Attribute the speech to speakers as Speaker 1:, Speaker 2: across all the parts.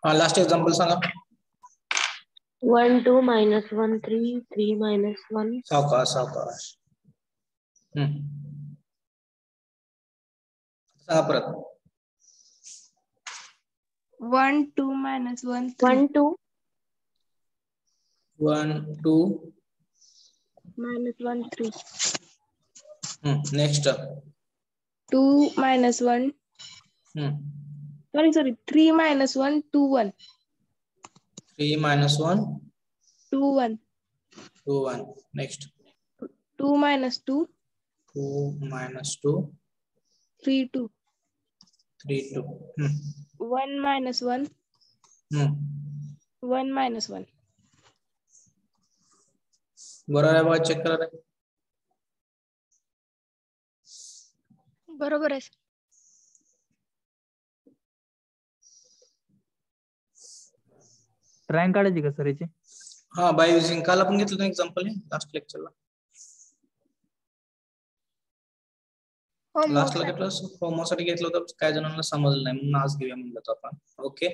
Speaker 1: Last example सांगा.
Speaker 2: 1 2 minus 1 3 3 minus 1.
Speaker 1: सावकाश सावकाश. सांगा परत.
Speaker 3: 1 2 minus 1
Speaker 2: 1 2
Speaker 1: 1 2
Speaker 2: minus 1 3.
Speaker 1: Next
Speaker 3: 2 minus 1. Sorry 3 minus 1 2 1.
Speaker 1: 3 minus 1
Speaker 3: 2 1.
Speaker 1: 2 1. Next
Speaker 3: 2 minus 2
Speaker 1: 2 minus 2
Speaker 3: 3 2.
Speaker 1: 3 2.
Speaker 3: 1 minus 1 1 minus 1.
Speaker 1: बरोबर आहे बघा, चेक करा रे.
Speaker 3: बरोबर आहे.
Speaker 4: रँक काढायची का सर याची?
Speaker 1: हा, बाय युजिंग काल आपण घेतलं ना एक्झाम्पल लास्ट लेक्चरला. लास्टला घेतलं होमोसाठी घेतलं होतं, काय जणांना समजलं नाही म्हणून आज घेऊया म्हणलं आपण. ओके.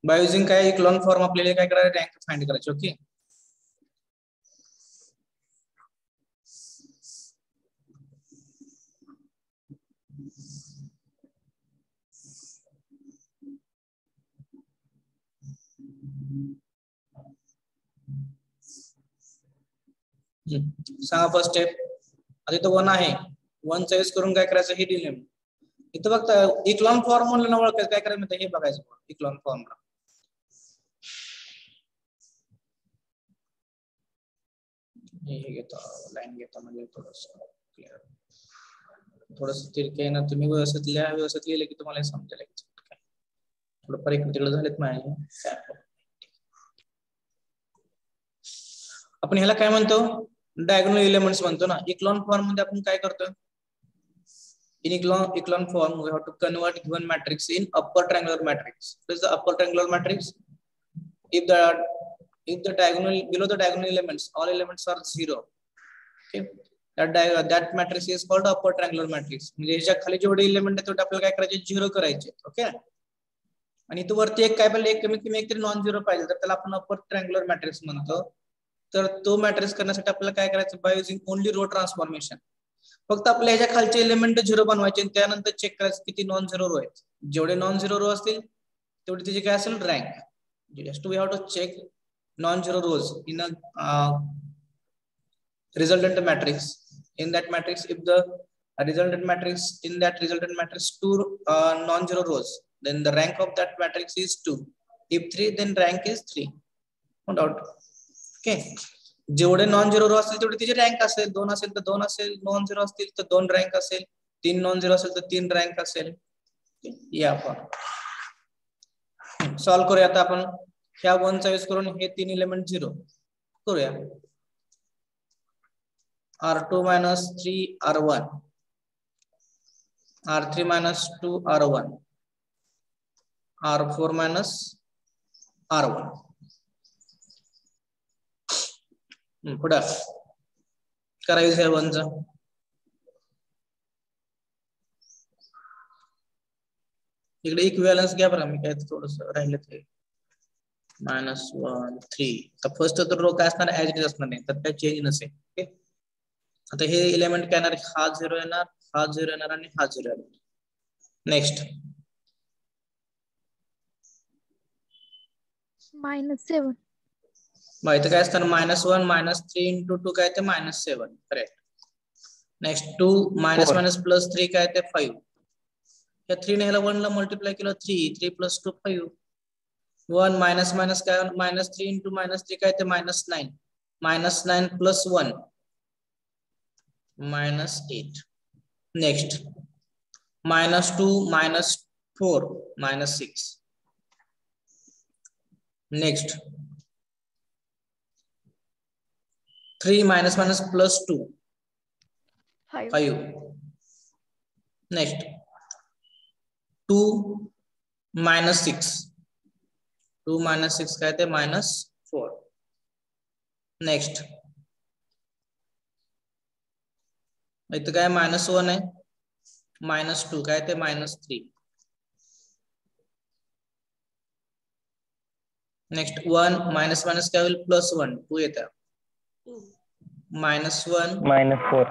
Speaker 1: बाय युजिंग काय इक्लॉन फॉर्म आपल्याला काय करायचं, रँक फाइंड करायची. ओके. सांगा फर्स्ट स्टेप. आता इथं 1 आहे, 1 चा यूज करून काय करायचं हे दिले. इथं फक्त इक्लॉन फॉर्म म्हणलं ना ओळखायचं, काय करायचं हे बघायचं. इक्लॉन फॉर्मला हे घेतो, लाईन घेतो म्हणजे थोडस क्लिअर, थोडस तिरके ना. तुम्ही व्यवस्थित लिहा, व्यवस्थित लिहिले की तुम्हाला समजेल. थोडं फार इकडे तिकडे झालेत माझे. आपण ह्याला काय म्हणतो, डायगोनल एलिमेंट्स म्हणतो ना. इक्लॉन फॉर्म मध्ये आपण काय करतो, in echelon form we have to convert given matrix in upper triangular matrix. What is the upper triangular matrix? If the diagonal below the diagonal elements all elements are 0, okay, that matrix is called upper triangular matrix. म्हणजे याच्या खाली जेवढे element आहेत तेवढे आपल्याला काय करायचे, 0 करायचे. ओके. आणि तो वरती एक काय पाहिजे, कमीत कमी एक तरी नॉन 0 पाहिजे, तर त्याला आपण अपर ट्रायंग्युलर मॅट्रिक्स म्हणतो. तर तो मॅट्रिक्स करण्यासाठी आपल्याला काय करायचं, by using only row transformation. फक्त आपल्या ह्याच्या खालचे एलिमेंट 0 बनवायचे आणि त्यानंतर चेक करायचं किती नॉन 0 रो आहेत. जेवढे नॉन 0 रो असतील तेवढी त्याची काय असेल, rank. Just we have to check non 0 rows in a resultant matrix. In that matrix, if the resultant matrix in that resultant matrix 2 non-zero rows, then the rank of that matrix is 2. If 3, then rank is 3. No doubt. Okay. जेवढे non zero row असतील तेवढे तिची rank असेल. 2 असेल तर 2 असेल, non zero असतील तर 2 रँक असेल, 3 नॉन झिरो असेल तर 3 रँक असेल. या आपण सॉल्व करूया. आता आपण ह्या 1 चा यूज करून हे 3 एलिमेंट 0 करूया. R2 minus 3 R1, R3 minus 2 R1, R4 minus R1. पुढे करायचं आहे 1 चा. इकडे इक्विव्हॅलन्स घ्या बरं, मी काय थोडस राहिलं ते. -1 3. तर फर्स्ट तर रो काय असणार, ऍज इट इज असणार नाही, तर काय चेंज नसेल. ओके. आता हे एलिमेंट काय येणार, हा 0 येणार, हा 0 येणार आणि हा 0 येणार. नेक्स्ट
Speaker 3: -7.
Speaker 1: मग इथं काय असणार, -1 -3 × 2 काय ते -7. करेक्ट. नेक्स्ट 2 -+ 3 काय ते 5. या 3 ने ह्याला 1 ला मल्टिप्लाय केलं, 3 3 + 2 5. 1 मायनस मायनस काय, -3 × -3 काय ते -9. -9 + 1 -8. नेक्स्ट -2 -4 -6. नेक्स्ट 3 +- +2 5. नेक्स्ट 2 -6. 2 - 6 काय ते -4. नेक्स्ट इथं काय -1 आहे, -2 काय ते -3. नेक्स्ट 1 मायनस मायनस काय होईल +1 2 येतं -1
Speaker 4: -4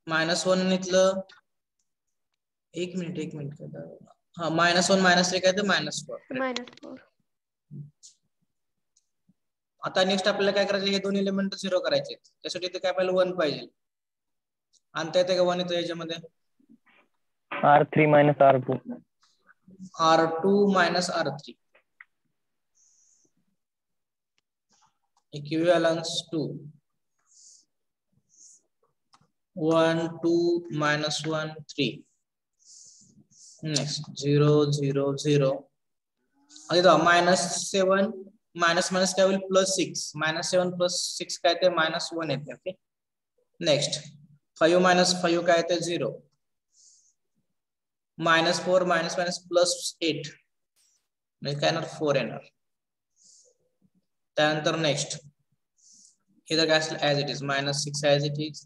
Speaker 1: -1 इथलं एक मिनिट हा -1 -3 काय तर -4 आता नेक्स्ट आपल्याला काय करायचं हे दोन एलिमेंट 0 करायचे त्यासाठी इथे काय पाहिजे 1 पाहिजे आणता येते का 1 येतो याच्यामध्ये
Speaker 4: R3 - R2
Speaker 1: R2 - R3 equivalence to 1 2 -1 3 next 0 0 0 -7 minus minus काय होईल +6 -7 +6 काय ते -1 येते ओके नेक्स्ट 5 - 5 काय ते 0 -4 -8 म्हणजे काय येणार 4 येणार त्यानंतर नेक्स्ट इथं काय असेल as it is -6 as it is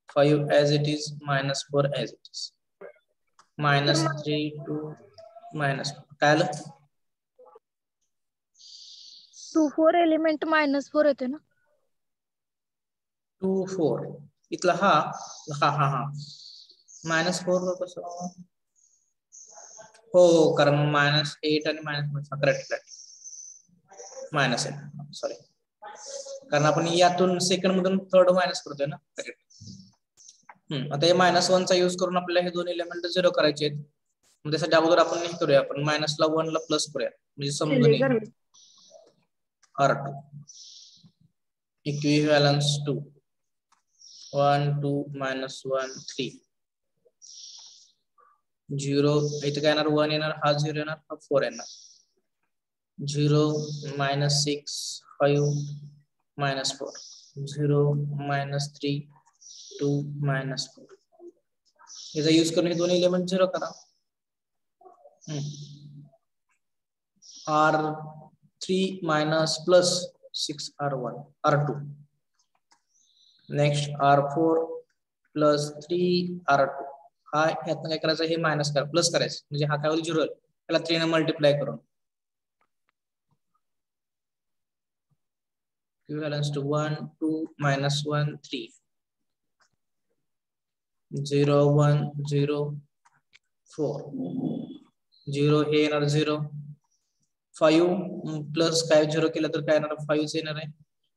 Speaker 1: 5 as it is -4 as it is -3 to -4 काय आलं
Speaker 3: 2 4 एलिमेंट -4 येते ना
Speaker 1: 2 4 इथला हा -4 कसं हो कारण -8 आणि -1 करेक्ट -8 सॉरी कारण आपण यातून सेकंड मधून थर्ड मायनस करतोय ना करेक्ट आता हे -1 चा यूज करून आपल्याला हे दोन एलिमेंट 0 करायचे आहेत त्यासाठी अगोदर आपण हे करूया आपण मायनसला 1 ला प्लस करूया म्हणजे समजून येईल R2 equivalence to 1 2 -1 3 0 इथे काय येणार 1 येणार हा 0 येणार हा 4 येणार 0 -6 5 -4 0 -3 2 -4 याचा यूज करून हे दोन एलिमेंट 0 करा R3 plus 6 R2 next R4 plus 3 R2 हा यातनं काय करायचं हे मायनस करा प्लस करायचं म्हणजे हा काय होईल 0 त्याला 3 ने मल्टिप्लाय करून equivalence to 1 2 -1 3 0 1 0 4 0 हे येणार 0 5 प्लस काय 0 केलं तर काय येणार 5 येणार आहे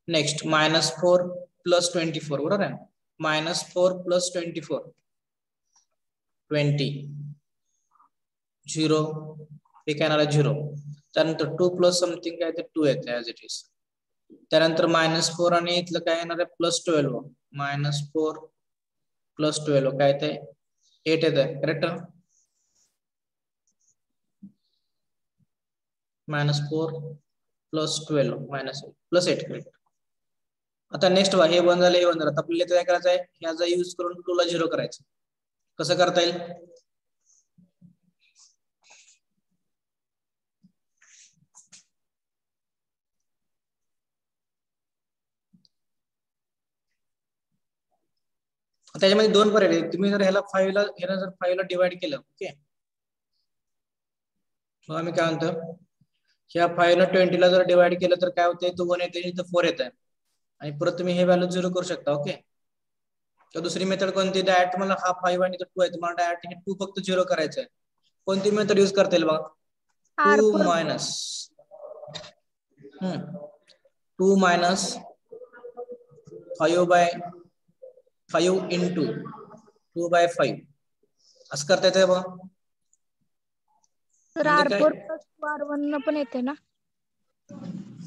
Speaker 1: नेक्स्ट -4 plus 24 बरोबर आहे -4 plus 24 20 0 हे काय येणार 0 त्यानंतर 2 plus समथिंग काय ते 2 येते ऍज इट इज त्यानंतर -4 आणि इथलं काय येणार आहे +12 -4 +12 काय ते 8 येत आहे करेक्ट -4 plus 12 -8 +8 करेक्ट आता नेक्स्ट हे 1 झालं हे 1 झालं आता आपल्याला काय करायचं आहे ह्याचा यूज करून 2 ला 0 करायचं कसं करता येईल त्याच्यामध्ये दोन पर्याय आहेत तुम्ही जर ह्याला 5 ला डिवाइड केलं ओके मग आम्ही काय म्हणतो ह्या 5 ला 20 ला जर डिवाइड केलं तर काय होतंय तो 1 येते इथं 4 येत आहे आणि परत तुम्ही हे व्हॅल्यू 0 करू शकता ओके तर दुसरी मेथड कोणती डायरेक्ट मला हा 5 आणि 2 आहे तुम्हाला डायरेक्ट हे 2 फक्त 0 करायचं आहे कोणती मेथड यूज करता येईल बघा 2 मायनस 2 मायनस 5 into 2/5 असं करता येते बघा
Speaker 3: तर R4 + R1 पण येते ना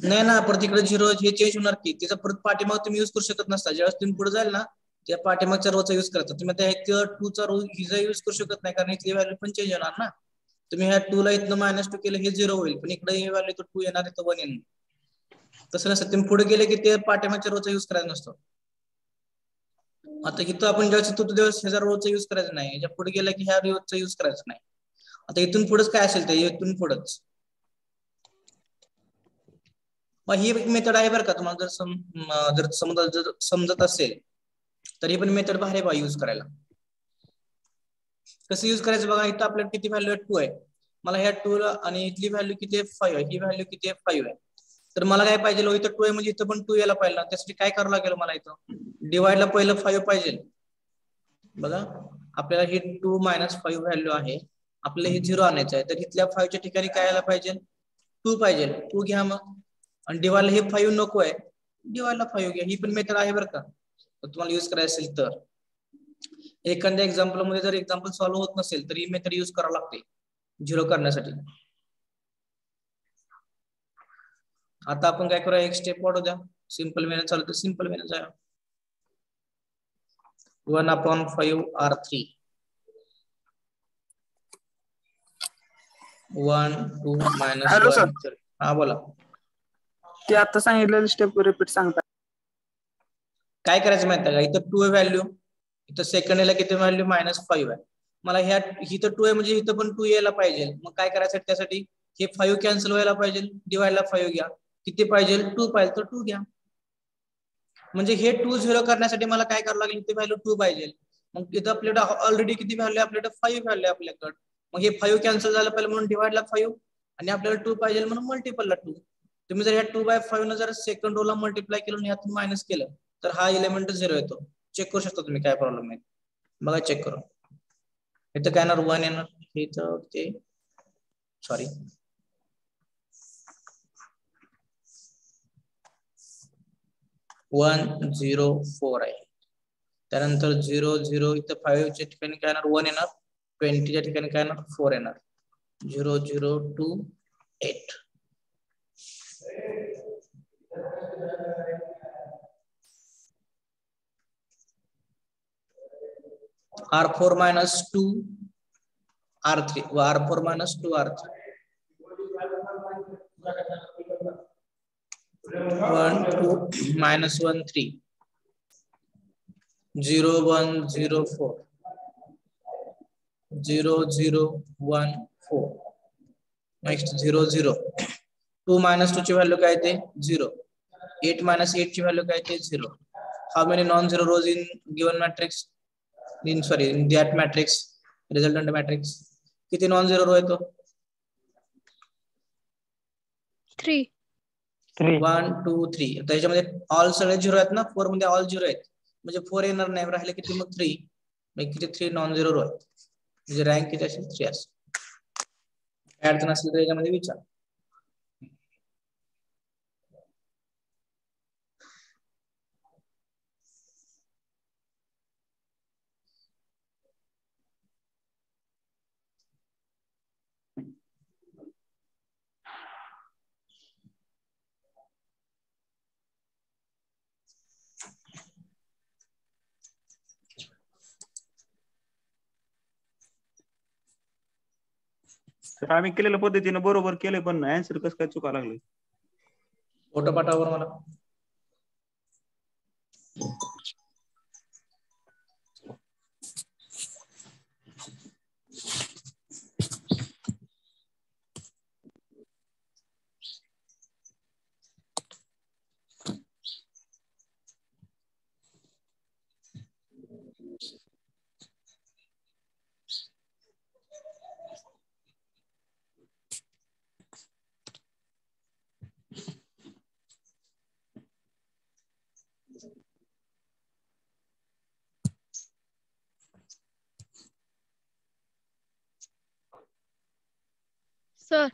Speaker 1: नाही ना परत इकडे 0 हे चेंज होणार की त्याचा परत पाठीमाग तुम्ही यूज करू शकत नसता ज्यावेळेस तुम्ही पुढे जाईल ना त्या पाठीमागच्या रोचा यूज करता तुम्ही त्या 2 चा रो हिचा यूज करू शकत नाही कारण इथली व्हॅल्यू पण चेंज होणार ना तुम्ही ह्या 2 ला इथनं -2 केलं हे 0 होईल पण इकडे हे व्हॅल्यू 2 येणार इथं 1 येणार तसं नसतं तुम्ही पुढे गेले की ते पाठीमागच्या रोचा यूज करायचा नसतो आता इथं आपण ज्यावेळेस त्यावेळेस ह्याचा रोचा यूज करायचा नाही याच्या पुढे गेला की ह्या रोचा यूज करायचा नाही आता इथून पुढेच काय असेल ते इथून पुढेच मग ही एक मेथड आहे बरं का तुम्हाला जर समजत असेल तर ही पण मेथड भारी बा यूज करायला कसं यूज करायचं बघा इथं आपल्याला किती व्हॅल्यू आहे 2 आहे मला ह्या 2 आणि इथली व्हॅल्यू किती आहे 5 आहे, ही व्हॅल्यू किती आहे 5 आहे. तर मला काय पाहिजे इथं 2 आहे म्हणजे इथं पण 2 यायला पाहिजे. त्यासाठी काय करावं लागेल मला इथं डिवाइडला पहिलं 5 पाहिजे. बघा आपल्याला ही 2 - 5 व्हॅल्यू आहे, आपल्याला हे 0 आणायचं आहे. तर इथल्या 5 च्या ठिकाणी काय यायला पाहिजे 2 पाहिजे. 2 घ्या मग आणि डिवाइडला हे 5 नको आहे, डिवाइडला 5 घ्या. ही पण मेथड आहे बरं का, तुम्हाला युज करायचं असेल तर. एखाद्या एक्झाम्पल मध्ये जर एक्झाम्पल सॉल्व्ह होत नसेल तर ही मेथड युज करावी लागते 0 करण्यासाठी. आता आपण काय करूया, एक स्टेप वाढू द्या. सिंपल वेने चालू तर सिंपल वेने जाऊया. 1/5 R3 1 2
Speaker 5: हॅलो सर,
Speaker 1: -1. हा बोला.
Speaker 5: ते आता सांगितलेलं स्टेप रिपीट सांगता.
Speaker 1: काय करायचं माहिती आहे का, इथं 2 आहे व्हॅल्यू, इथं सेकंड याला किती व्हॅल्यू -5 आहे. मला ह्या इथं 2 आहे म्हणजे इथं पण 2 यायला पाहिजे. मग काय करायचं त्यासाठी, हे 5 कॅन्सल व्हायला पाहिजे, डिवाइडला 5 घ्या. किती पाहिजे 2 पाहिजे तर 2 घ्या. म्हणजे हे 2 0 करण्यासाठी मला काय करावं लागेल, इथे व्हॅल्यू 2 पाहिजे. मग इथं आपल्याकडे ऑलरेडी किती व्हॅल्यू आहे, आपल्याकडे 5 व्हॅल्यू आहे आपल्याकडे. मग हे 5 कॅन्सल झालं पाहिजे म्हणून डिवाइडला 5 आणि आपल्याला 2 पाहिजे म्हणून मल्टिपलला 2. तुम्ही जर ह्या 2/5 न जर सेकंड रोला मल्टिप्लाय केलं आणि यातून मायनस केलं तर हा एलिमेंट 0 येतो. चेक करू शकता तुम्ही काय प्रॉब्लेम आहे बघा, चेक करू. इथं काय येणार 1 येणार, इथं ते सॉरी 104 आहे. त्यानंतर 0 0 इथं 5 च्या ठिकाणी काय येणार 1 येणार, 20 च्या ठिकाणी काय येणार 4 येणार. 0 0 2 8. R4 - 2 R3 व R4 - 2 R3. 1 2 -1 3. 0 1 0 4. 0 0 1 4. नेक्स्ट 0 0. 2 - 2 ची व्हॅल्यू काय ते 0. 8 - 8 ची व्हॅल्यू काय ते 0. How many non zero rows in given matrix, in that matrix resultant matrix. किती नॉन झिरो रो येतो
Speaker 3: 3.
Speaker 1: 1 2 3. त्याच्यामध्ये ऑल सगळे 0 आहेत ना, 4 मध्ये ऑल 0 आहेत म्हणजे 4 येणार नाही, राहिले किती मग 3. मग किती 3 नॉन झिरो रो आहेत, म्हणजे रँक किती असेल 3 असेल. अडचण असेल तर याच्यामध्ये विचार.
Speaker 6: तर आम्ही केलेल्या पद्धतीने बरोबर केलंय, पण आन्सर कसं काय चुका लागले.
Speaker 1: फोटो पाठावर मला.
Speaker 3: सर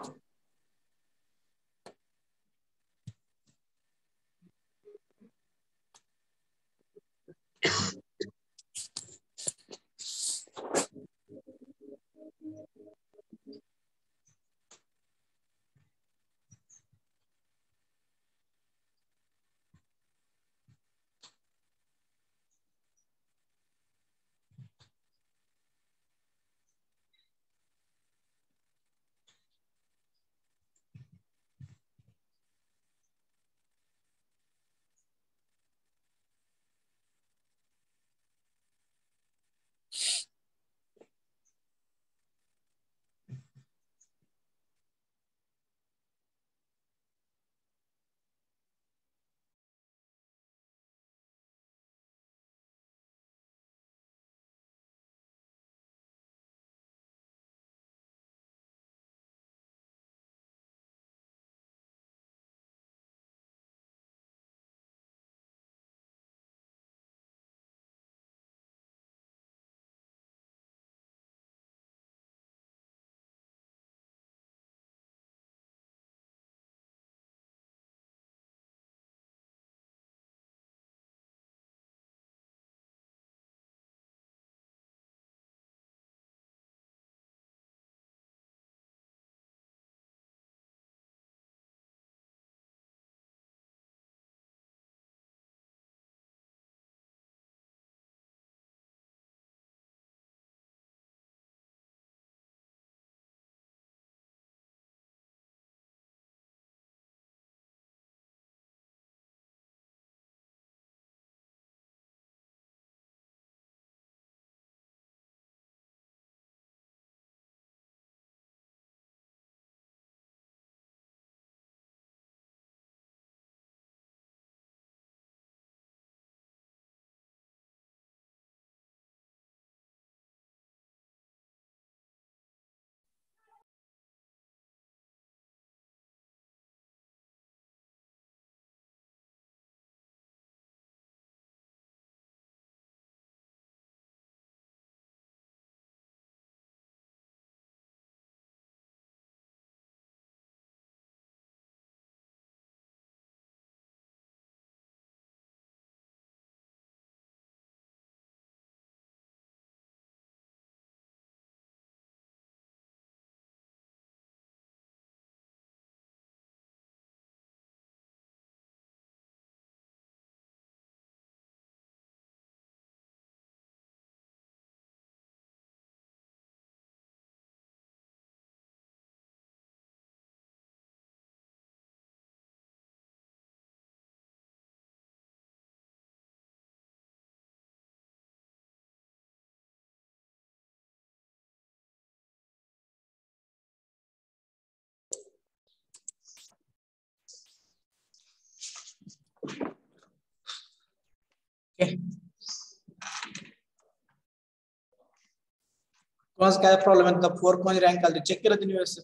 Speaker 1: कोणाचा काय प्रॉब्लेम आहे का? 4 कोणी रँक आली चेक केलं तुम्ही व्यवस्थित?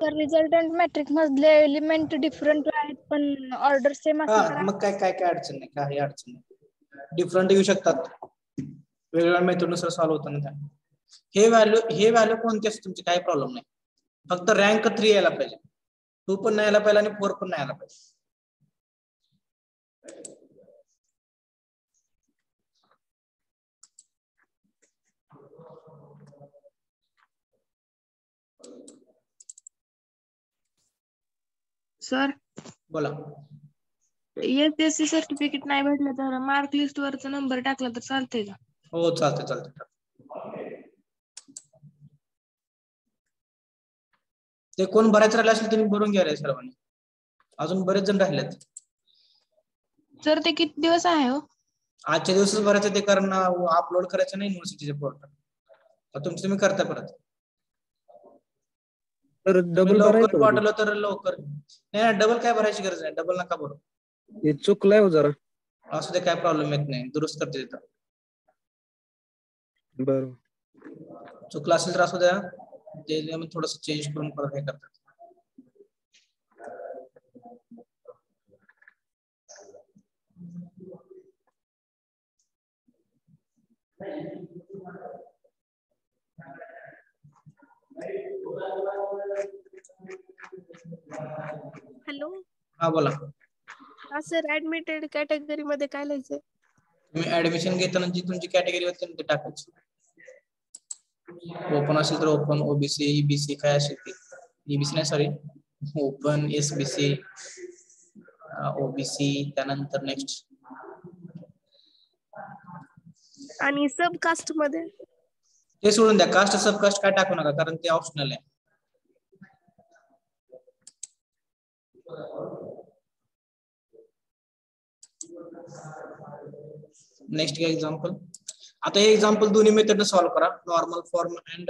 Speaker 3: तर रिझल्टंट मॅट्रिक्स मधले एलिमेंट डिफरंट आहेत पण ऑर्डर सेम असेल तर
Speaker 1: हा मग काय काय काय अडचण नाही, काही अडचण नाही. डिफरंट येऊ शकतात, वेगवेगळ्या मेथडनुसार सॉल्व्ह होताना त्या. हे व्हॅल्यू कोणते असते तुमचे काही प्रॉब्लेम नाही, फक्त रँक 3 यायला पाहिजे. 2 पण नाही यायला पाहिजे आणि 4 पण नाही यायला पाहिजे.
Speaker 7: सर
Speaker 1: बोला.
Speaker 7: एसएससी सर्टिफिकेट नाही भेटलं तर मार्क लिस्ट वरचा नंबर टाकला तर चालतंय का?
Speaker 1: हो चालते चालते. ते कोण बऱ्याच राहिले असेल त्यांनी भरून घ्या रे सर्वांनी, अजून बरेच जण राहिलेत.
Speaker 7: सर ते किती दिवस आहे हो?
Speaker 1: आजच्या दिवसच भरायचं ते, कारण अपलोड करायचं नाही युनिव्हर्सिटीच्या पोर्टल. तुमचं तुम्ही करता परत.
Speaker 8: तर डबल
Speaker 1: लवकर
Speaker 8: भरायचं होतं.
Speaker 1: पाठवलं तर लवकर. नाही डबल काय भरायची गरज नाही, डबल नका भरू.
Speaker 8: हे चुकलंय हो जरा.
Speaker 1: असू दे काय प्रॉब्लेम येत नाही, दुरुस्त करते तिथं.
Speaker 8: बरं.
Speaker 1: चुकलं असेल तर असू द्या, ते थोडस चेंज करून परत हे करतात.
Speaker 9: हॅलो.
Speaker 1: हा बोला.
Speaker 9: हा सर, ऍडमिटेड कॅटेगरी मध्ये काय लिहायचंय?
Speaker 1: तुम्ही ऍडमिशन घेताना जी तुमची कॅटेगरी होती ते टाकायची. ओपन असेल तर ओपन, ओबीसी, ईबीसी काय असेल ते. ईबीसी नाही सॉरी, ओपन, एसबीसी, ओबीसी, त्यानंतर नेक्स्ट.
Speaker 9: आणि सब कास्ट मध्ये?
Speaker 1: ते सोडून द्या, कास्ट सबकास्ट काय टाकू नका कारण ते ऑप्शनल आहे. Next example. आता हे एक्झाम्पल दोन्ही मेथड सॉल्व्ह करा, नॉर्मल फॉर्म अँड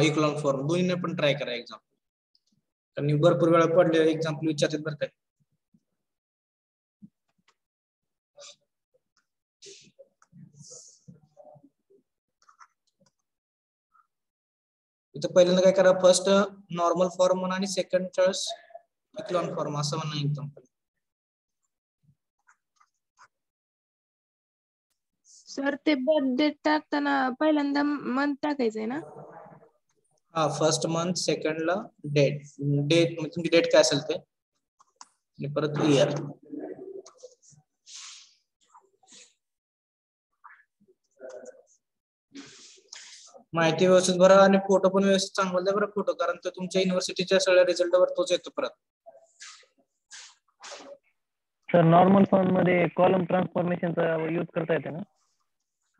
Speaker 1: इक्लॉन फॉर्म, दोन्ही पण ट्राय करा एक्झाम्पल. कारण भरपूर वेळा पडले एक्झाम्पल विचारतात बरं काय. इथं पहिल्यांदा काय करा, फर्स्ट नॉर्मल फॉर्म म्हणा आणि सेकंड चॉईस इक्लॉन फॉर्म असं म्हणा एक्झाम्पल.
Speaker 7: सर ते बर्थ डेट टाकताना पहिल्यांदा मंथ टाकायचंय ना?
Speaker 1: हा फर्स्ट मंथ, सेकंड ला डेट, डेट म्हणजे तुमची डेट काय असेल ते आणि परत इयर. माहिती व्यवस्थित भरा आणि फोटो पण व्यवस्थित चांगला द्या बरं फोटो, कारण तो तुमच्या युनिव्हर्सिटीच्या सगळ्या रिझल्टवर तोच येतो परत.
Speaker 4: सर नॉर्मल फॉर्म मध्ये कॉलम ट्रान्सफॉर्मेशनचा यूज करता येते ना?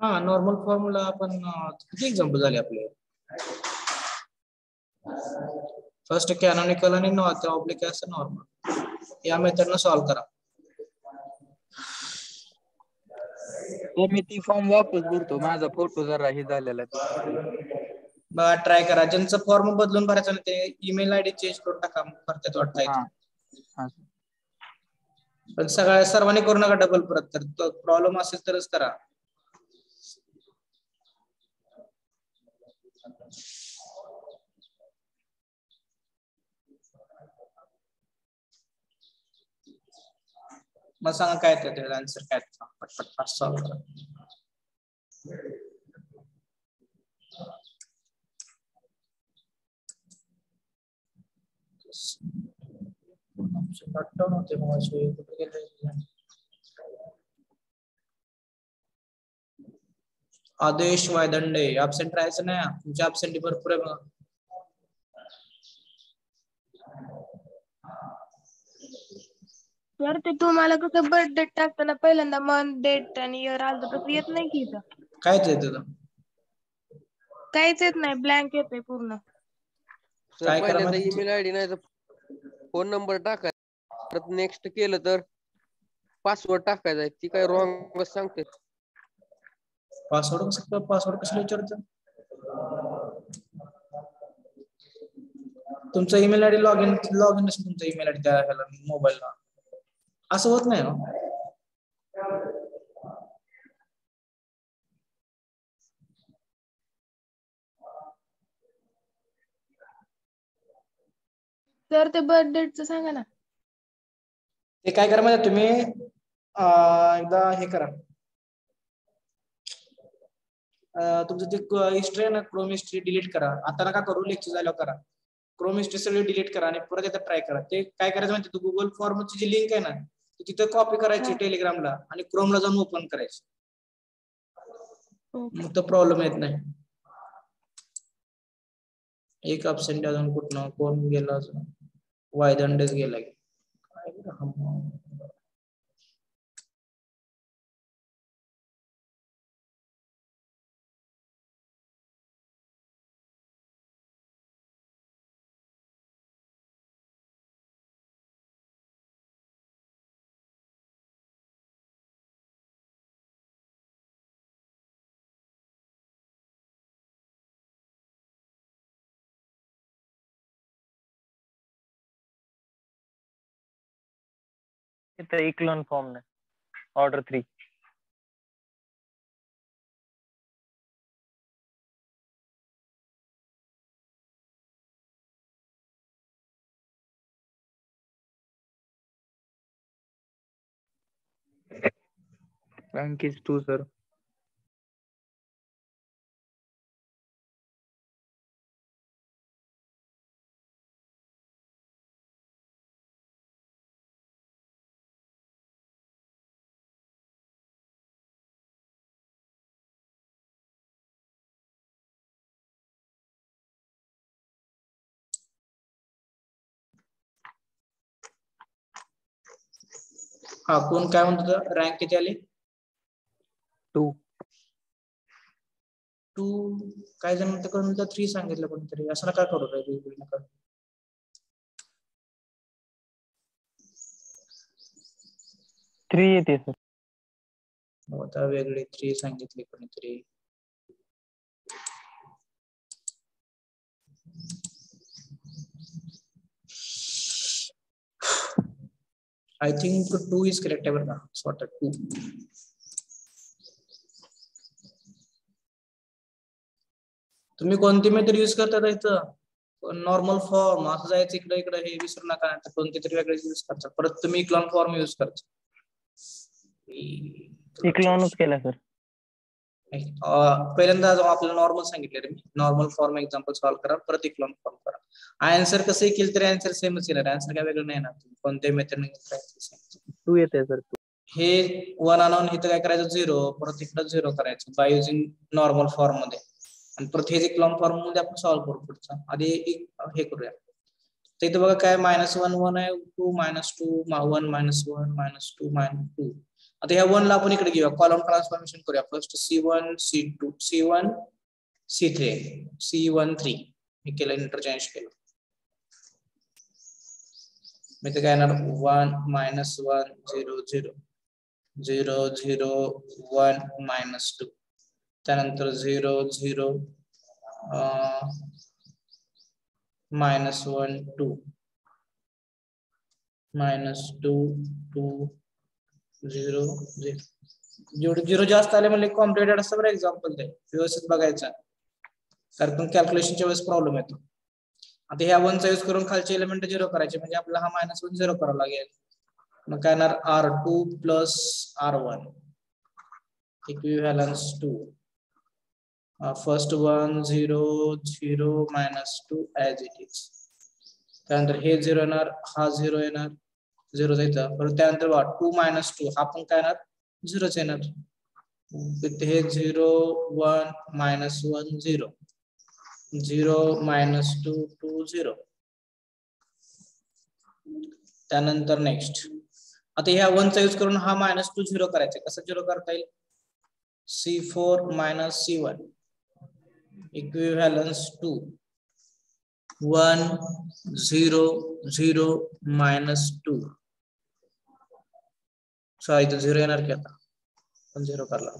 Speaker 1: हा नॉर्मल फॉर्म्युला आपण किती एक्झाम्पल झाले आपले. फर्स्ट कॅनॉनिकल आणि ऑब्लिक असं नॉर्मल, या मेथडनं सॉल्व्ह करा.
Speaker 10: मी ती फॉर्म वापस भरतो, माझा फोटो जरा हे झालेला
Speaker 1: बघा ट्राय करा, ज्यांचं फॉर्म बदलून भरायचं ना ते ईमेल आयडी चेंज करून टाका, भरतात वाटतं. पण सर्वांनी करू नका डबल परत, तर प्रॉब्लेम असेल तरच करा. मग सांगा काय त्याचा आन्सर काय, पटपट फास्ट सॉल्व्ह करा. आदेश वायदंडे ऍबसेंट राहायचं नाही, तुमच्या ऍबसेंटी भरपूर आहे बघा.
Speaker 7: सर ते तुम्हाला कसं बर्थ डेट टाकताना पहिल्यांदा मंथ, डेट आणि इयर आलं तसं येत नाही की इथं?
Speaker 1: कायच येत
Speaker 7: काहीच येत नाही, ब्लँक येते पूर्ण.
Speaker 1: काय करा
Speaker 10: पहिल्यांदा ईमेल आयडी नाही तर फोन नंबर टाकायचा, परत नेक्स्ट केलं तर पासवर्ड टाकायचा, ती काय रॉंग सांगते.
Speaker 1: पासवर्ड कशाला विचारतं? तुमचा ईमेल आयडी लॉग इन नसेल तुमचा ईमेल आयडी त्या ह्याला मोबाईलला, असं होत नाही ना.
Speaker 7: सर ते बर्थ डेटचं सांगा ना.
Speaker 1: ते काय करा म्हणजे तुम्ही एकदा हे करा, तुमचं ते हिस्ट्री आहे ना, क्रोम हिस्ट्री डिलीट करा. आता नका करू, लेक्चर झाल्यावर करा. क्रोम हिस्ट्री सगळी डिलीट करा आणि परत एकदा ट्राय करा. ते काय करायचं माहिती, गुगल फॉर्मची जी लिंक आहे ना तिथं कॉपी करायची टेलिग्रामला आणि क्रोमला जाऊन ओपन करायची, मग तो प्रॉब्लेम येत नाही. एक अब्सेंट अजून कुठनं कोण गेला, अजून वायदंडच गेला.
Speaker 4: इथं इक्लॉन फॉर्म नाही, ऑर्डर 3.
Speaker 6: Rank is 2, sir.
Speaker 1: हा कोण काय म्हणतो, रँक किती आली?
Speaker 6: 2.
Speaker 1: काय जण म्हणतात 3 सांगितलं कोणतरी, असं नका करू नका.
Speaker 4: येते सर.
Speaker 1: आता वेगळी 3 सांगितली कोणतरी. आय थिंक 2 इज करेक्ट आहे बरं का, सॉर्ट 2. तुम्ही कोणती मेथड यूज करता इथं, नॉर्मल फॉर्म असं जायचं इकडे इकडे, हे विसरू नका. कोणती तरी वेगळे यूज करता. परत तुम्ही इक्लॉन फॉर्म यूज करता.
Speaker 4: इक्लॉनच केला सर.
Speaker 1: पहिल्यांदा आपल्याला नॉर्मल सांगितले मी, नॉर्मल फॉर्म एक्झाम्पल सॉल्व्ह करा, परत इक्लॉन फॉर्म करा. आन्सर कसं केलं तरी आन्सर सेमच येणार, आन्सर काय वेगळं नाही ना. कोणत्याही मेथड
Speaker 6: 2 येते सर.
Speaker 1: हे 1 आणून इथं काय करायचं 0, परत इकडं 0 करायचं बाय युजिंग नॉर्मल फॉर्म मध्ये, आणि परत हे इक्लॉन फॉर्म मध्ये आपण सॉल्व्ह करू. पुढचा आधी हे करूया. तर इथं बघा काय -1 1 आहे, 2 -2 1 -1 -2 -2. आता ह्या 1 ला आपण इकडे घेऊया, कॉलम ट्रान्सफॉर्मेशन करूया. First C1 C2 C1 C3 C1 3 हे केलं, इंटरचेंज केलं. मी तर काय येणार 1 -1 0 0 0 0 1 -2, त्यानंतर 0 0 -1 2 -2 2 0 0. जेवढे 0 जास्त आले म्हणजे कॉम्प्लिकेटेड असतं बरं एक्झाम्पल, ते व्यवस्थित बघायचं, कारण कॅल्क्युलेशनच्या वेळेस प्रॉब्लेम येतो. आता ह्या 1 चा यूज करून खालचे एलिमेंट 0 करायचे, म्हणजे आपल्याला हा -1 0 करावा लागेल. मग काय येणार R2 plus R1 equivalence 2. First 1 0 0 -2 as it is. त्यानंतर हे 0 येणार, हा 0 येणार, 0 जायचं. परत त्यानंतर 2 -2 हा पण काय येणार 0च येणार. हे 0 1 -1 0 0 -2 2 0. त्यानंतर नेक्स्ट आता ह्या 1 चा यूज करून हा -2 0 करायचा. कसं 0 करता येईल, C4 - C1 इक्विव्हॅलन्स 2 1 0 0 -2. सॉरी इथं 0 येणार की, आता पण 0 करला.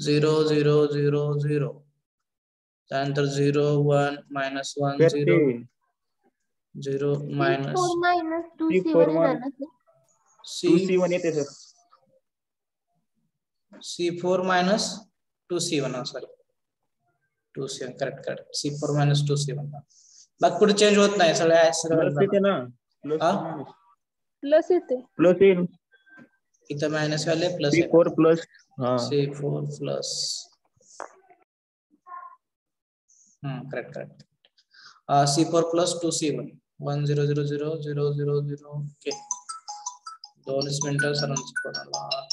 Speaker 1: 0 0 0 0 त्यानंतर 0 1 -1 0 0 minus
Speaker 2: minus 2C1
Speaker 6: C4
Speaker 2: येणार ना sir?
Speaker 6: 2C1 येते sir.
Speaker 1: C4 minus 2C1 sorry 2C1 correct C4 minus 2C1 बाकी कुठे चेंज होत नाही सगळ्या
Speaker 6: प्लस येते ना प्लस
Speaker 3: प्लस येते.
Speaker 6: प्लस येईल
Speaker 1: इथं मायनस वाले plus
Speaker 6: C4 plus
Speaker 1: C4 plus correct C4 plus 2C1 1 0 0 0 0 0 0 okay 2 मिनिटं सरांचं कोणाला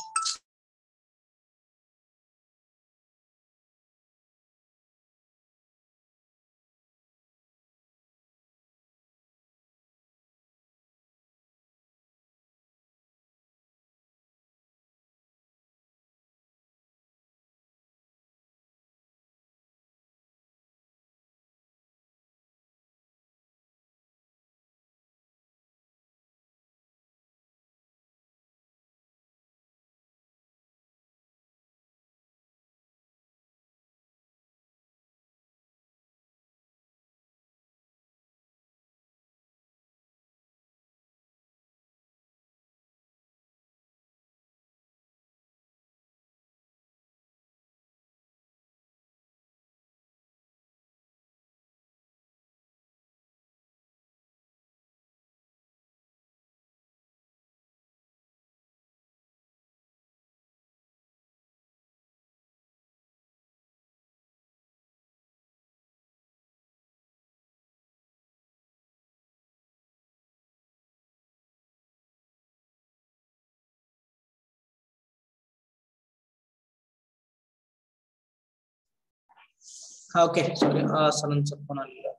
Speaker 1: ओके सॉरी सरांचं फोन आलेला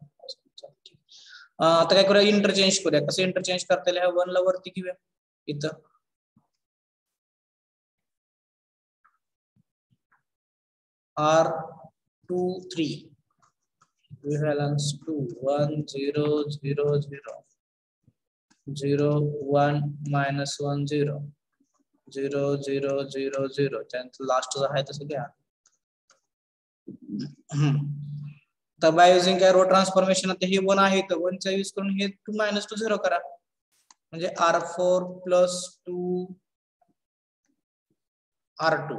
Speaker 1: आता काय करूया इंटरचेंज करूया कसं इंटरचेंज करता येईल 1 ला वरती घेऊया इथं R23 equivalence to 1 0 0 0 0 1 minus 1 0 0 0 0 0 त्यांचं लास्ट आहे तसं घ्या तर बाय युजिंग काय रो ट्रान्सफॉर्मेशन आता हे 1 आहे तर 1 चा यूज करून हे 2 minus 2 0 करा म्हणजे R4 plus 2 R2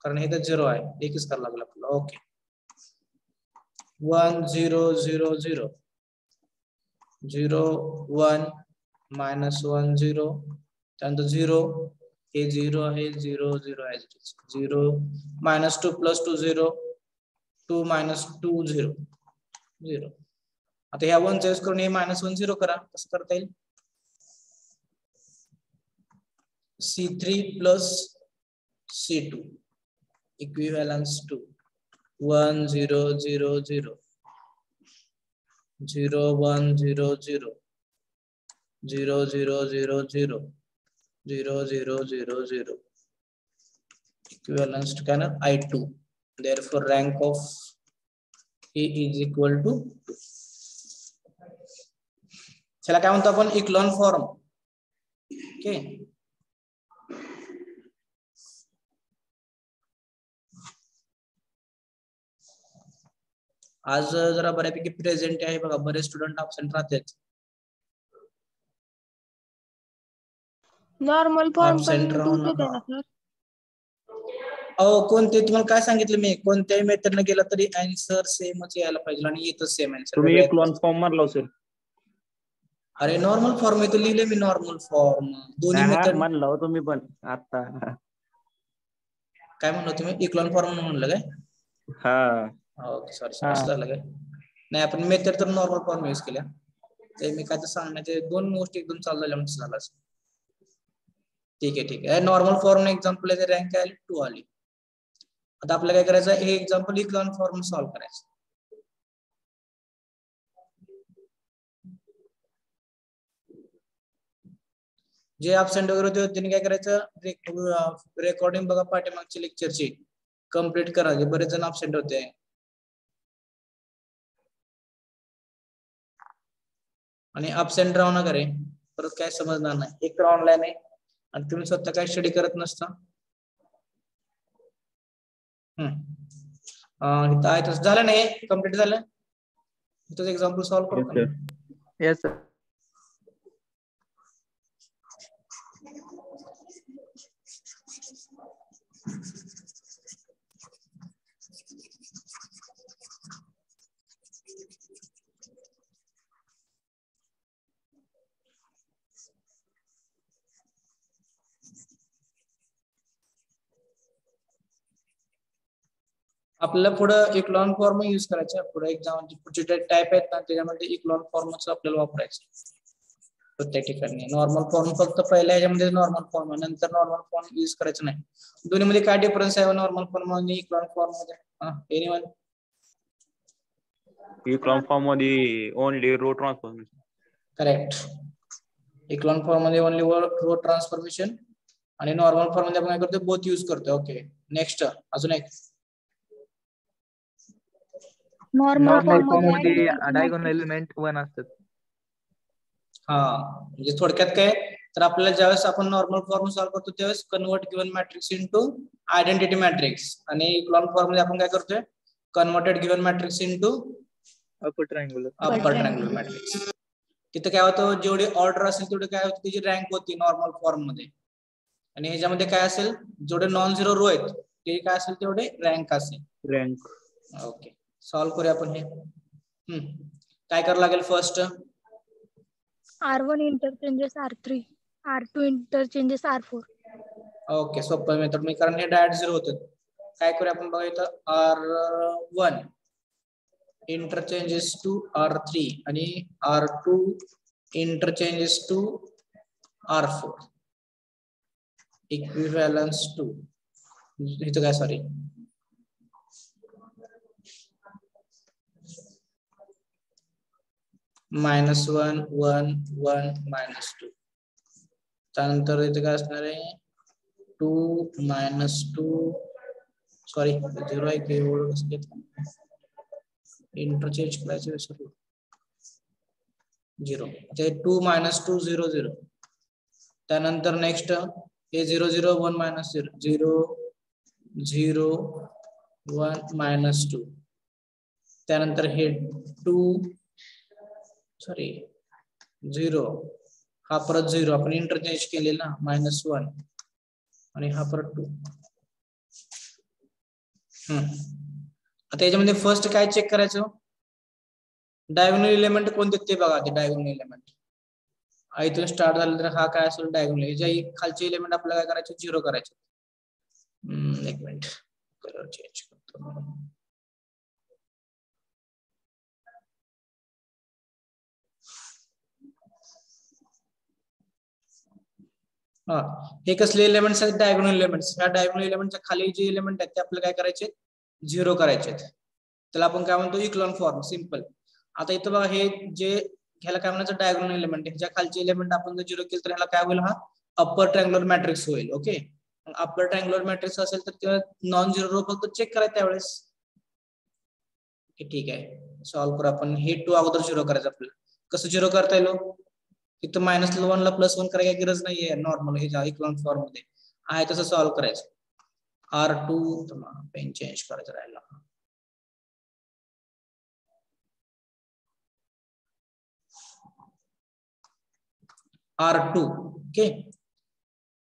Speaker 1: कारण हे तर 0 आहे एकच करावं लागलं आपल्याला ओके 1 0 0 0 0 1 minus 1 0 त्यानंतर 0 हे 0 आहे 0 0 आहे 0 minus 2 plus 2 0 2 minus 2 0 0 आता ह्या 1 चा यूज करून हे -1 0 करा कसं करता येईल C3 plus C2 equivalence to 1 0 0 0 0 1 0 0 0 0 0 0 0 0 0 0 equivalence to kind of I2 therefore rank of A is equal to 2 चला काय म्हणतो आपण इक्लॉन फॉर्म ओके आज जरा बऱ्यापैकी प्रेझेंट आहे बघा बरेच स्टुडंट अब्सेंट राहतात
Speaker 7: नॉर्मल फॉर्म
Speaker 1: Absent
Speaker 7: पण
Speaker 1: राहू
Speaker 7: तूच येते
Speaker 1: नका.
Speaker 7: ना सर?
Speaker 1: कोणते तुम्हाला काय सांगितलं मी कोणत्याही मेथडने गेला तरी आन्सर सेमच यायला पाहिजे आणि येतच सेम आन्सर
Speaker 6: तुम्ही इक्लॉन फॉर्म मारला सर
Speaker 1: अरे नॉर्मल फॉर्म इथे लिहिले मी नॉर्मल फॉर्म दोन्ही मेथड
Speaker 6: म्हणला हो तुम्ही पण आता
Speaker 1: काय म्हणलं तुम्ही इक्लॉन फॉर्म म्हणलं काय
Speaker 6: हा
Speaker 1: ओके सॉरी असं झालं काय नाही आपण मेथड तर नॉर्मल फॉर्म यूज केल्या ते मी काय तर सांगण्याचे दोन गोष्टी एकदम चालू झाल्या म्हणजे झालं असं ठीक आहे नॉर्मल फॉर्म एक्झाम्पल आहे रँक आली 2 आली आता आपल्याला काय करायचं हे एक्झाम्पल इक्लॉन फॉर्म सॉल्व्ह करायचं जे अब्सेंट वगैरे होते त्यांनी काय करायचं रेकॉर्डिंग बघा पाठीमागच्या लेक्चरची कम्प्लीट करा बरेच जण अब्सेंट होते आणि अब्सेंट राहू नका रे परत काय समजणार नाही एक तर ऑनलाईन आहे आणि तुम्ही स्वतः काय स्टडी करत नसता इथं आहे तसं झालं नाही कम्प्लीट झालं इथंच एक्झाम्पल सॉल्व्ह करू का
Speaker 5: येस सर
Speaker 1: आपल्याला पुढे इक्लॉन फॉर्म यूज करायचा. पुढे एक्झाम पुढचे टाइप आहेत ना त्याच्यामध्ये इक्लॉन फॉर्मच आपल्याला वापरायचं प्रत्येक ठिकाणी. नॉर्मल फॉर्म फक्त पहिल्या ह्याच्यामध्ये नॉर्मल फॉर्म आहे, नंतर नॉर्मल फॉर्म यूज करायचं नाही. दोन्ही मध्ये काय डिफरन्स आहे नॉर्मल फॉर्म आणि इक्लॉन फॉर्म मध्ये? एनीवन?
Speaker 6: इक्लॉन फॉर्म मध्ये only row transformation.
Speaker 1: Correct. Echelon form मध्ये ओनली रो ट्रान्सफॉर्मेशन आणि नॉर्मल फॉर्म मध्ये आपण काय करतो बोथ यूज करतो. ओके नेक्स्ट अजून एक.
Speaker 3: नॉर्मल फॉर्म
Speaker 4: फॉर्म
Speaker 3: मध्ये
Speaker 4: मध्ये
Speaker 3: add
Speaker 4: डायगोनल एलिमेंट 1 असतात.
Speaker 1: हा म्हणजे थोडक्यात काय तर आपल्याला ज्यावेळेस आपण नॉर्मल फॉर्म सॉल्व्ह करतो त्यावेळेस convert given matrix into identity matrix, आणि इक्लॉन फॉर्म मध्ये आपण काय करतोय converted given matrix into
Speaker 4: upper triangular.
Speaker 1: Upper triangular matrix. तिथे काय होतं जेवढी ऑर्डर असेल तेवढे काय होतं त्याची रँक होती नॉर्मल फॉर्म मध्ये, आणि ह्याच्यामध्ये काय असेल जेवढे नॉन झिरो रो आहेत ते काय असेल तेवढे रँक असेल.
Speaker 6: रँक.
Speaker 1: ओके सॉल्व्ह करूया आपण हे. काय करावं लागेल first?
Speaker 3: R1 interchanges R3, R2 interchanges R4.
Speaker 1: Okay सोपं मेथड मी, कारण हे डायरेक्ट झिरो होतं. काय करूया आपण बघा इथं R1 इंटरचेंजेस टू R3 आणि R2 interchanges to R4 equivalence to इथं काय सॉरी -1 1 1 -2. त्यानंतर इथे काय असणार आहे 2 -2 सॉरी 0 आहे की एवढं कसं घेतलं इंटरचेंज करायचं विसरलो 0. ते 2 -2 0 0. त्यानंतर नेक्स्ट हे 0 0 1 -0 0 0 1 -2. त्यानंतर हे 2 सॉरी 0 हा परत 0 आपण इंटरचेंज केले ना -1 आणि हा परत 2. आता याच्यामध्ये फर्स्ट काय चेक करायचं डायगोनल एलिमेंट कोणते ते बघा. ते डायगोनल एलिमेंट इथून स्टार्ट झालं तर हा काय असेल डायगोनल. जे खालचे एलिमेंट आपल्याला काय करायचे 0 करायचे. एक मिनिट कलर चेंज करतो. हा हे कसले एलिमेंट्स आहेत डायगोनल एलिमेंट्स. ह्या डायगोनल एलिमेंटच्या खाली जे एलिमेंट आहेत ते आपल्याला काय करायचे 0 करायचे. त्याला आपण काय म्हणतो इक्लॉन फॉर्म सिंपल. आता इथं बघा हे जे ह्याला काय म्हणायचं डायगोनल एलिमेंट, ह्याच्या खालचे एलिमेंट आपण जर 0 केलं तर ह्याला काय होईल हा अप्पर ट्रायंगुलर मॅट्रिक्स होईल. ओके अप्पर ट्रायंगुलर मॅट्रिक्स असेल तर नॉन झिरो रो फक्त चेक करायचं त्यावेळेस. ठीक आहे सॉल्व्ह करू आपण. हे 2 अगोदर 0 करायचं आपल्याला. कसं 0 करता येईल इथं -1 ला +1 करायची गरज नाहीये नॉर्मल हे इक्लॉन फॉर्म मध्ये आहे तसं सॉल्व्ह करायचं. R2 पेन चेंज करायचं राहिला. R2 ओके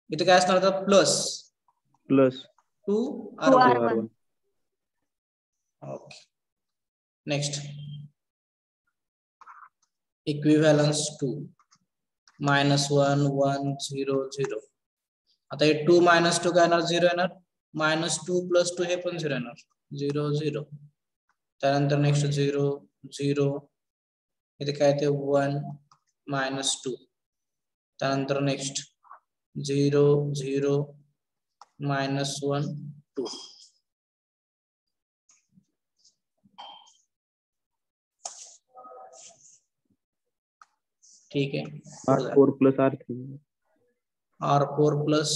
Speaker 1: इथे काय असणार होतं +2 R1. Okay next equivalence to -1 1 0 0. आता हे 2 -2 काय येणार 0 येणार. -2 + 2 हे पण 0 येणार 0 0. त्यानंतर नेक्स्ट 0 0 इथे काय ते 1 -2. त्यानंतर नेक्स्ट 0 0 -1 2. ठीक आहे
Speaker 6: R4 + R3.
Speaker 1: R4 plus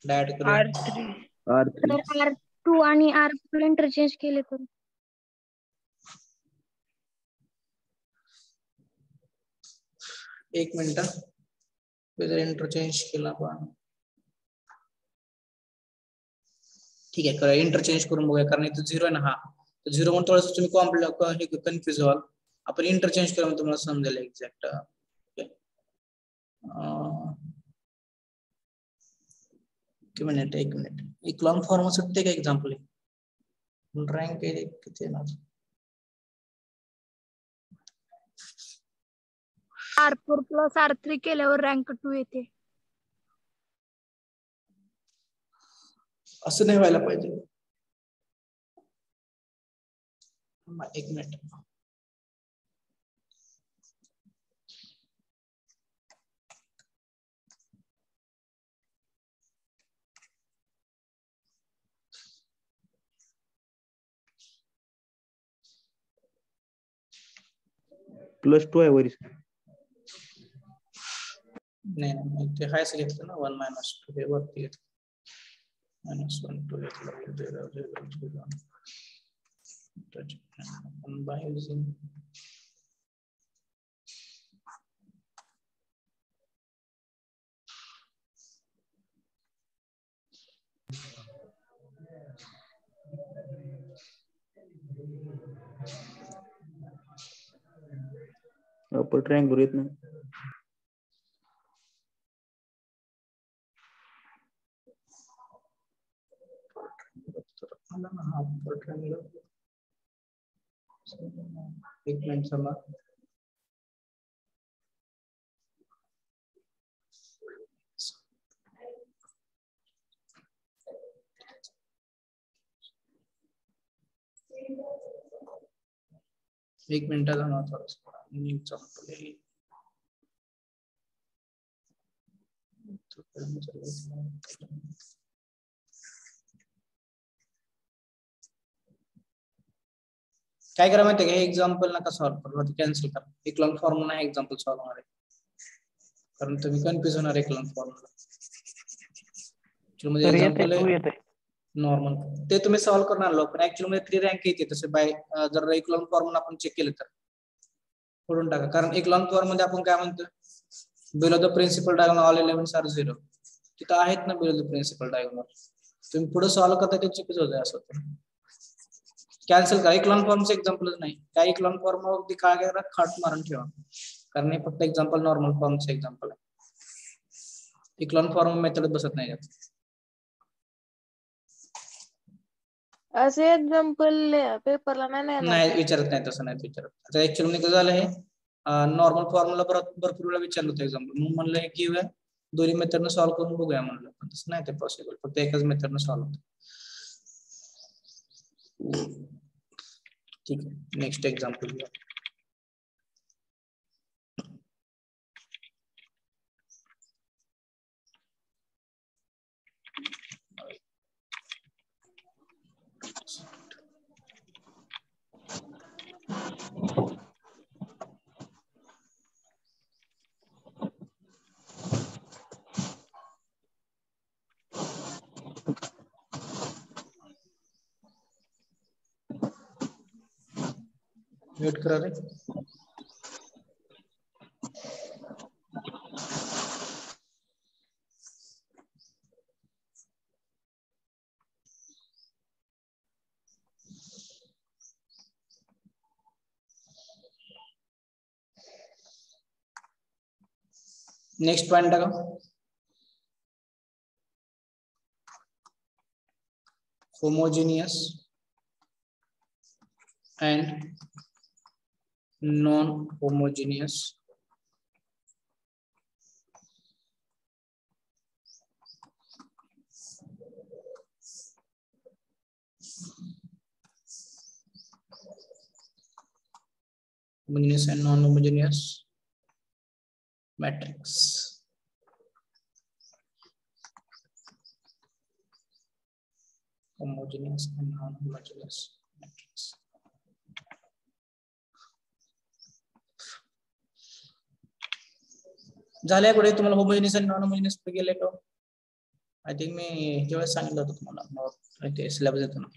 Speaker 1: direct करूया
Speaker 6: R3.
Speaker 3: R2 आणि R4 इंटरचेंज केले तर
Speaker 1: एक मिनिट इंटरचेंज केला पण ठीक आहे करा इंटरचेंज करून बघूया. कारण इथं 0 आहे ना हा तर 0 म्हणून थोडंसं तुम्ही कन्फ्युज व्हाल. आपण इंटरचेंज करून तुम्हाला समजेल एक्झॅक्ट. एक मिनिट इक्लॉन फॉर्म साठी काय एक्झाम्पल आहे रँक किती येणार
Speaker 3: R4 प्लस R3 केल्यावर रँक 2 येते.
Speaker 1: असं नाही व्हायला पाहिजे. एक मिनिट
Speaker 6: +2 आहे वरीस.
Speaker 1: नाही ते हायच घेतलं ना 1 - 2 हे वरती येत -1 2 घेतलं 0 0 0 touch by using
Speaker 6: upper triangle येत नाही.
Speaker 1: एक मिनिट चला एक मिनिटाचा ना थोडंसं काय करा माहिती हे एक्झाम्पल नका सॉल्व्ह करू कॅन्सल करा इक्लॉन फॉर्म नाही एक्झाम्पल सॉल्व्ह होणार आहे कारण तुम्ही कन्फ्युज होणार इक्लॉन फॉर्मला मध्ये एक्झाम्पल आहे नॉर्मल ते तुम्ही सॉल्व्ह करणार लो पण ऍक्च्युअली मध्ये 3 रँक येते तसे बाय जर इक्लॉन फॉर्म आपण चेक केलं तर फोडून टाका कारण इक्लॉन फॉर्म मध्ये आपण काय म्हणतो below the principal diagonal all elements are 0 तिथं आहेत ना बिलो द प्रिन्सिपल डायगोनल तुम्ही पुढे सॉल्व्ह करता ते चुकीचं होतं असं कॅन्सल करा इक्लॉन फॉर्मचं एक्झाम्पलच नाही त्या इक्लॉन फॉर्म अगदी काय करा खाट मारून ठेवा कारण हे फक्त एक्झाम्पल नॉर्मल फॉर्मचं एक्झाम्पल आहे इक्लॉन फॉर्म मेथड बसत नाही यात
Speaker 7: असे एक्झाम्पल पेपरला
Speaker 1: नाही विचारत नाही तसं नाही विचारत आता ऍक्च्युअली कसं झालं हे नॉर्मल फॉर्म्युला भरपूर वेळा विचारलं होतं एक्झाम्पल म्हणून म्हणलं हे की दोन्ही मेथडनं सॉल्व्ह करून बघूया म्हणलं पण तसं नाही ते पॉसिबल फक्त एकच मेथडनं सॉल्व्ह होतं ठीक आहे नेक्स्ट एक्झाम्पल घ्या वेट करा रे नेक्स्ट पॉइंट टाका homogeneous and non-homogeneous homogeneous and non-homogeneous matrix homogeneous and non-homogeneous matrix झाल्या पुढे तुम्हाला होमोजेनियस आणि नॉन होमोजेनियस गेले का आय थिंक मी जेव्हा सांगितलं होतं तुम्हाला ते सिलेबस येतो ना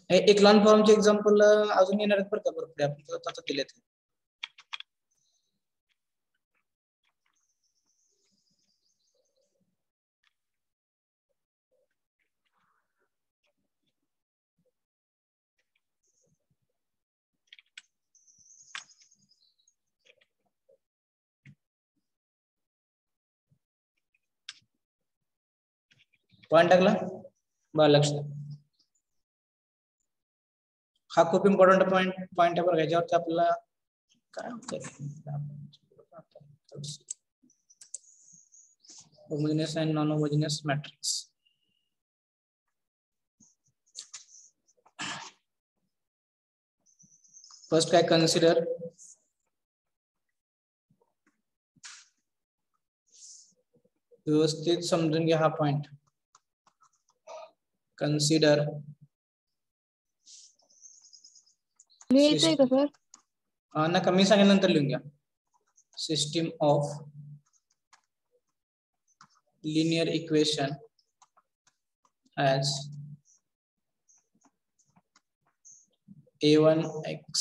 Speaker 1: एक लॉन फॉर्मचे एक्झाम्पल अजून येणार आहेत बरं का बरोबर आपण त्याचं दिलेत पॉइंट टाकला बघा लक्ष द्या. हा खूप इम्पॉर्टंट पॉइंट आहे बरं. याच्यावरती आपल्याला काय homogeneous and non homogeneous matrix. First काय कन्सिडर व्यवस्थित समजून घ्या हा पॉइंट. कन्सिडर
Speaker 3: लिहायचंय का सर?
Speaker 1: नका मी सांगितल्यानंतर लिहून घ्या. System of linear equation as a11x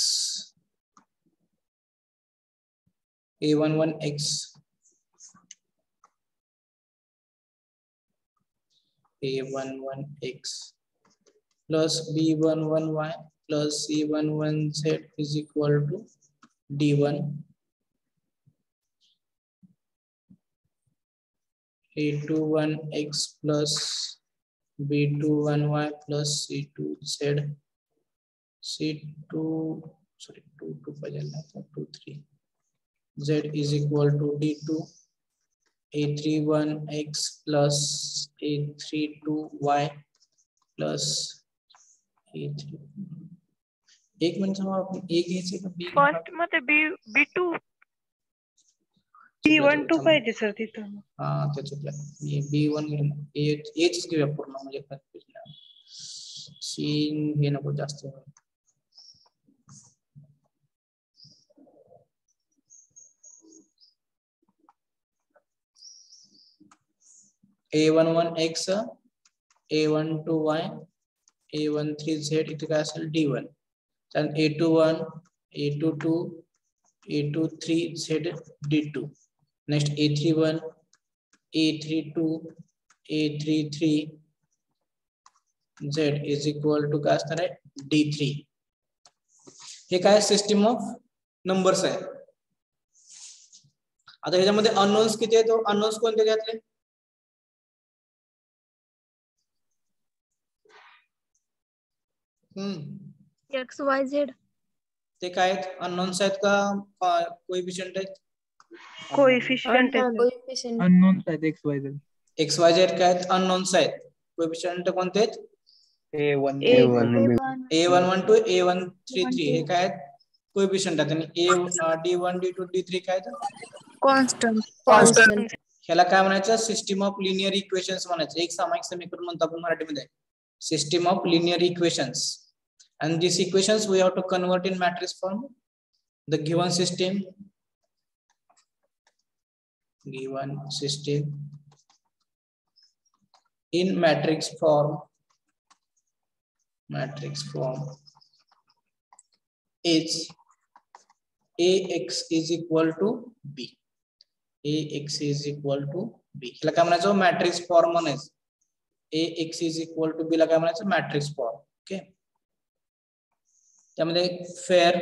Speaker 1: a11x a11x plus b11y plus c11z is equal to d1 a21x plus b21y plus c2z z is equal to d2 a31x plus a32y plus a3. एक minute आपण ए घ्यायचे का बी?
Speaker 7: First मध्ये B2 B12 पाहिजे sir तिथं.
Speaker 1: हा ते चुकलं. मी B1 घेऊन एच घेऊया पूर्ण म्हणजे सीन हे नको जास्त. a11x a12y a13z इथे काय असेल d1. त्यानंतर a21 a22 a23z d2. Next a31 a32 a33 z is equal to काय असणार आहे d3. हे काय सिस्टीम ऑफ नंबर्स आहे. आता ह्याच्यामध्ये अननोन्स किती आहेत? अननोन्स कोणते त्यातले?
Speaker 3: X Y Z.
Speaker 1: ते काय आहेत? अननोन्स आहेत का कोएफिशिएंट आहेत?
Speaker 7: कोएफिशिएंट
Speaker 4: अननोन आहेत x Y Z.
Speaker 1: X Y Z काय आहेत? अननोन्स आहेत. कोएफिशिएंट कोणते आहेत?
Speaker 4: A1
Speaker 1: a11 to a133 हे काय आहेत? कोएफिशिएंट आहेत. आणि d1 d2 d3 काय आहेत?
Speaker 3: कॉन्स्टंट.
Speaker 1: ह्याला काय म्हणायचं? सिस्टीम ऑफ लिनियर इक्वेशन्स म्हणायचं. एक सामायिक समीकरण म्हणतो आपण मराठीमध्ये. System of linear equations. And these equations we have to convert in matrix form. The given system in matrix form is ax is equal to b. ax is equal to b. ला काय म्हणायचं? Matrix form म्हणायचं. ax is equal to b ला काय म्हणायचं? Matrix form. Okay. त्यामध्ये where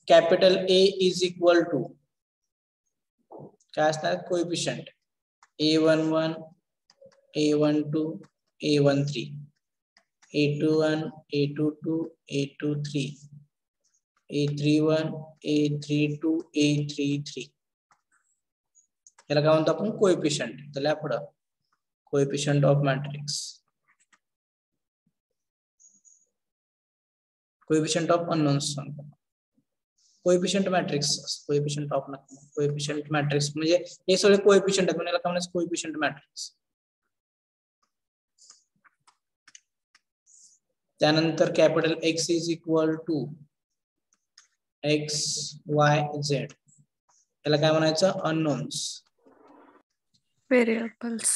Speaker 1: capital A is equal to काय असणार? Coefficient a11 a12 a13 a21 a22 a23 a31 a32 a33 याला काय म्हणतो आपण? कोएफिशिएंट. त्याला पुढं coefficient of matrix, coefficient of unknowns सांगतो. Coefficient matrix, coefficient of coefficient matrix म्हणजे हे सगळे कोएफिशिएंट आहेत. याला काय म्हणायचं? Coefficient matrix. त्यानंतर capital X is equal to X Y Z याला काय म्हणायचं? अननोन्स.
Speaker 9: Variables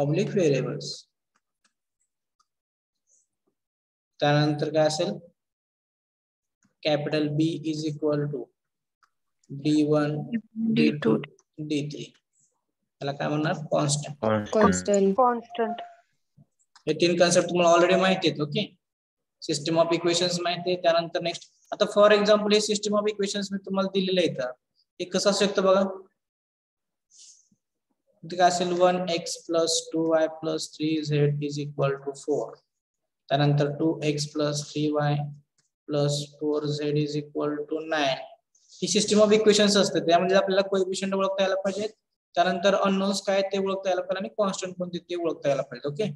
Speaker 1: oblique variables. त्यानंतर काय असेल? Capital B is equal to d1 d2 d3 याला काय म्हणणार? कॉन्स्टंट.
Speaker 7: कॉन्स्टंट.
Speaker 1: हे तीन कन्सेप्ट तुम्हाला ऑलरेडी माहिती आहेत. ओके, सिस्टम ऑफ इक्वेशन्स माहिती आहे. त्यानंतर नेक्स्ट आता फॉर एक्झाम्पल हे सिस्टम ऑफ इक्वेशन्स मी तुम्हाला दिलेलं आहे इथं. हे कसं असू शकतं बघा. इथे काय असेल 1x + 2y + 3z = 4. त्यानंतर 2x + 3y + 4z = 9. He system of equations असते. त्यामध्ये आपल्याला कोएफिशिएंट ओळखता यायला पाहिजे. त्यानंतर अननोन्स काय ते ओळखता यायला पाहिजे आणि कॉन्स्टंट कोणते ते ओळखता यायला पाहिजे. ओके,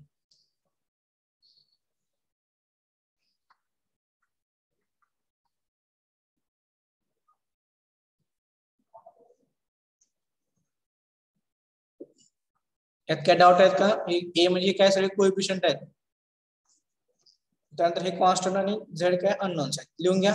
Speaker 1: यात काय डाऊट आहेत का? ए म्हणजे काय सगळे कोएफिशिएंट आहेत. त्यानंतर हे कॉन्स्टंट आणि झेड काय अननोन्स आहेत. लिहून घ्या.